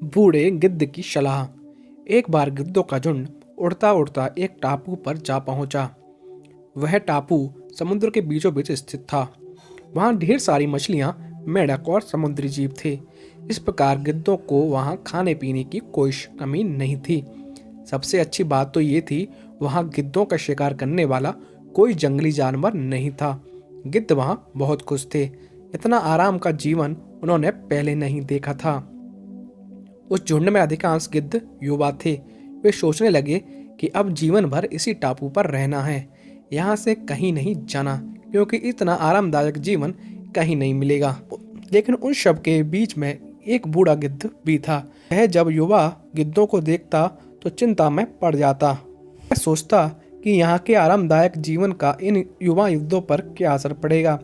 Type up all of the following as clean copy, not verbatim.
बूढ़े गिद्ध की सलाह। एक बार गिद्धों का झुंड उड़ता उड़ता एक टापू पर जा पहुंचा। वह टापू समुद्र के बीचों बीच स्थित था। वहां ढेर सारी मछलियां, मेंढक और समुद्री जीव थे। इस प्रकार गिद्धों को वहां खाने पीने की कोई कमी नहीं थी। सबसे अच्छी बात तो ये थी, वहां गिद्धों का शिकार करने वाला कोई जंगली जानवर नहीं था। गिद्ध वहां बहुत खुश थे। इतना आराम का जीवन उन्होंने पहले नहीं देखा था। उस झुंड में अधिकांश गिद्ध युवा थे। वे सोचने लगे कि अब जीवन भर इसी टापू पर रहना है, यहाँ से कहीं नहीं जाना, क्योंकि इतना आरामदायक जीवन कहीं नहीं मिलेगा। लेकिन उन सब के बीच में एक बूढ़ा गिद्ध भी था। वह जब युवा गिद्धों को देखता तो चिंता में पड़ जाता। वह सोचता कि यहाँ के आरामदायक जीवन का इन युवा गिद्धों पर क्या असर पड़ेगा।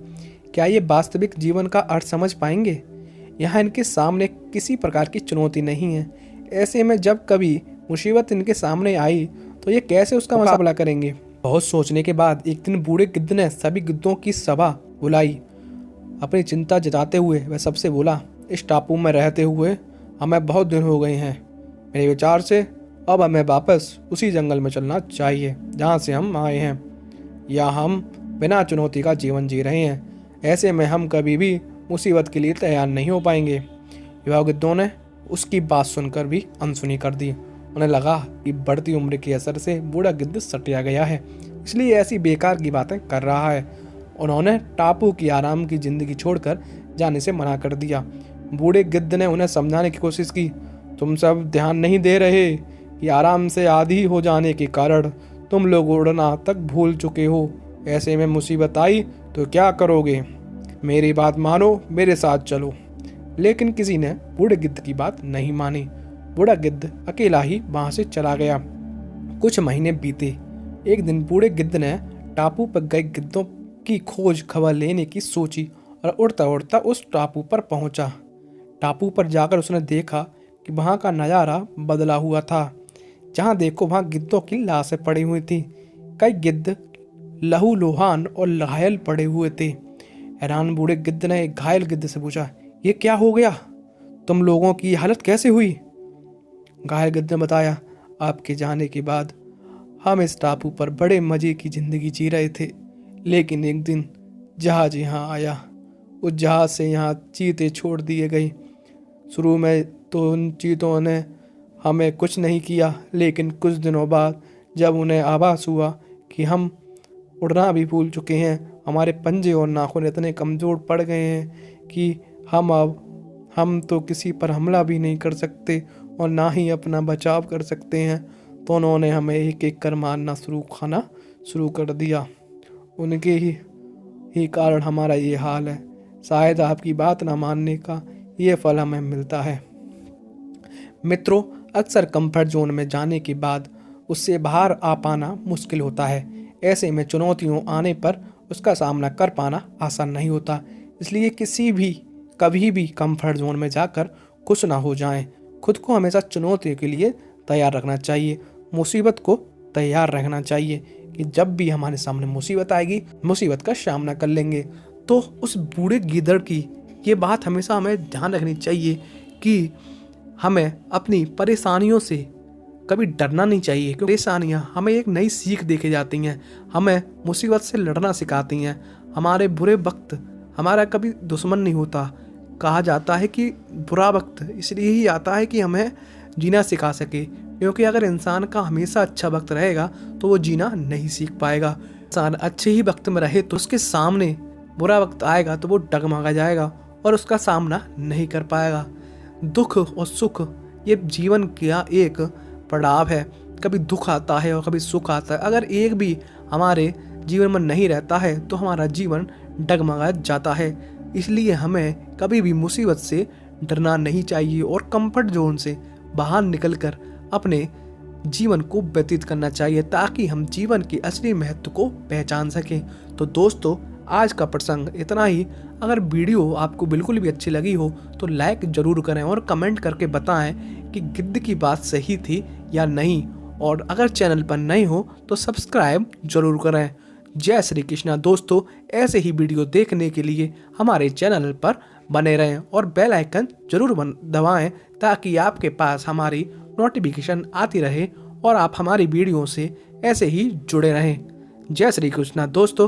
क्या ये वास्तविक जीवन का अर्थ समझ पाएंगे? यहाँ इनके सामने किसी प्रकार की चुनौती नहीं है। ऐसे में जब कभी मुसीबत इनके सामने आई तो ये कैसे उसका मुकाबला करेंगे? बहुत सोचने के बाद एक दिन बूढ़े गिद्ध ने सभी गिद्धों की सभा बुलाई। अपनी चिंता जताते हुए वह सबसे बोला, इस टापू में रहते हुए हमें बहुत दिन हो गए हैं। मेरे विचार से अब हमें वापस उसी जंगल में चलना चाहिए जहाँ से हम आए हैं। या हम बिना चुनौती का जीवन जी रहे हैं। ऐसे में हम कभी भी मुसीबत के लिए तैयार नहीं हो पाएंगे। युवा गिद्धों ने उसकी बात सुनकर भी अनसुनी कर दी। उन्हें लगा कि बढ़ती उम्र के असर से बूढ़ा गिद्ध सटिया गया है, इसलिए ऐसी बेकार की बातें कर रहा है। उन्होंने टापू की आराम की जिंदगी छोड़कर जाने से मना कर दिया। बूढ़े गिद्ध ने उन्हें समझाने की कोशिश की, तुम सब ध्यान नहीं दे रहे कि आराम से आदी हो जाने के कारण तुम लोग उड़ना तक भूल चुके हो। ऐसे में मुसीबत आई तो क्या करोगे? मेरी बात मानो, मेरे साथ चलो। लेकिन किसी ने बूढ़े गिद्ध की बात नहीं मानी। बूढ़ा गिद्ध अकेला ही वहां से चला गया। कुछ महीने बीते। एक दिन बूढ़े गिद्ध ने टापू पर गए गिद्धों की खोज खबर लेने की सोची और उड़ता उड़ता उस टापू पर पहुंचा। टापू पर जाकर उसने देखा कि वहां का नज़ारा बदला हुआ था। जहां देखो वहां गिद्धों की लाशें पड़ी हुई थी। कई गिद्ध लहूलुहान और घायल पड़े हुए थे। हैरान बूढ़े गिद्ध ने एक घायल गिद्ध से पूछा, ये क्या हो गया? तुम लोगों की हालत कैसे हुई? घायल गिद्ध ने बताया, आपके जाने के बाद हम इस टापू पर बड़े मजे की जिंदगी जी रहे थे, लेकिन एक दिन जहाज यहाँ आया। उस जहाज से यहाँ चीते छोड़ दिए गए। शुरू में तो उन चीतों ने हमें कुछ नहीं किया, लेकिन कुछ दिनों बाद जब उन्हें आभास हुआ कि हम उड़ना भी भूल चुके हैं, हमारे पंजे और नाखून इतने कमज़ोर पड़ गए हैं कि हम तो किसी पर हमला भी नहीं कर सकते और ना ही अपना बचाव कर सकते हैं। तो उन्होंने हमें एक एक कर मारना शुरू कर दिया। उनके ही कारण हमारा ये हाल है। शायद आपकी बात ना मानने का ये फल हमें मिलता है। मित्रों, अक्सर कंफर्ट जोन में जाने के बाद उससे बाहर आ पाना मुश्किल होता है। ऐसे में चुनौतियों आने पर उसका सामना कर पाना आसान नहीं होता। इसलिए कभी भी कंफर्ट जोन में जाकर खुश ना हो जाएं। खुद को हमेशा चुनौतियों के लिए तैयार रखना चाहिए। मुसीबत को तैयार रखना चाहिए कि जब भी हमारे सामने मुसीबत आएगी, मुसीबत का सामना कर लेंगे। तो उस बूढ़े गीदड़ की ये बात हमेशा हमें ध्यान रखनी चाहिए कि हमें अपनी परेशानियों से कभी डरना नहीं चाहिए, क्योंकि परेशानियाँ हमें एक नई सीख देके जाती हैं। हमें मुसीबत से लड़ना सिखाती हैं। हमारे बुरे वक्त हमारा कभी दुश्मन नहीं होता। कहा जाता है कि बुरा वक्त इसलिए ही आता है कि हमें जीना सिखा सके, क्योंकि अगर इंसान का हमेशा अच्छा वक्त रहेगा तो वो जीना नहीं सीख पाएगा। इंसान अच्छे ही वक्त में रहे तो उसके सामने बुरा वक्त आएगा तो वो डगमगा जाएगा और उसका सामना नहीं कर पाएगा। दुख और सुख ये जीवन का एक पड़ाव है। कभी दुख आता है और कभी सुख आता है। अगर एक भी हमारे जीवन में नहीं रहता है तो हमारा जीवन डगमगा जाता है। इसलिए हमें कभी भी मुसीबत से डरना नहीं चाहिए और कंफर्ट जोन से बाहर निकलकर अपने जीवन को व्यतीत करना चाहिए, ताकि हम जीवन के असली महत्व को पहचान सकें। तो दोस्तों, आज का प्रसंग इतना ही। अगर वीडियो आपको बिल्कुल भी अच्छी लगी हो तो लाइक ज़रूर करें और कमेंट करके बताएं कि गिद्ध की बात सही थी या नहीं। और अगर चैनल पर नए हो तो सब्सक्राइब जरूर करें। जय श्री कृष्णा दोस्तों, ऐसे ही वीडियो देखने के लिए हमारे चैनल पर बने रहें और बेल आइकन जरूर दबाएं, ताकि आपके पास हमारी नोटिफिकेशन आती रहे और आप हमारी वीडियो से ऐसे ही जुड़े रहें। जय श्री कृष्णा दोस्तों।